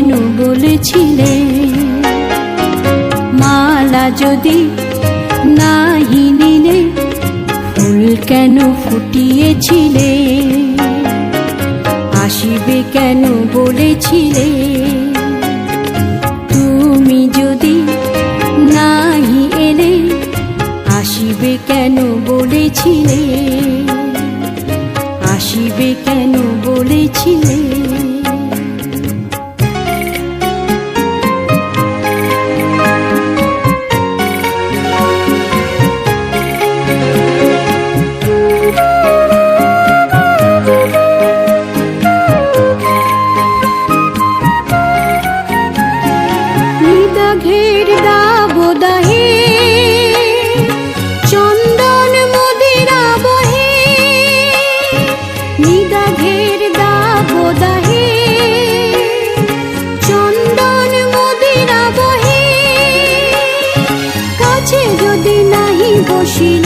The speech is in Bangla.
কেন বলেছিলে মালা যদি নাহি নিলে ফুল কেন ফুটিয়েছিলে আসিবে কেন বলেছিলে তুমি যদি নাহি এলে আসিবে কেন বলেছিলে আসিবে কেন বলেছিলে ঘের দাবদাহে চন্দন মদিরা বহে নিদা ঘের দাবদাহে চন্দন মদিরা বহে কাছে যদি নাহি বসি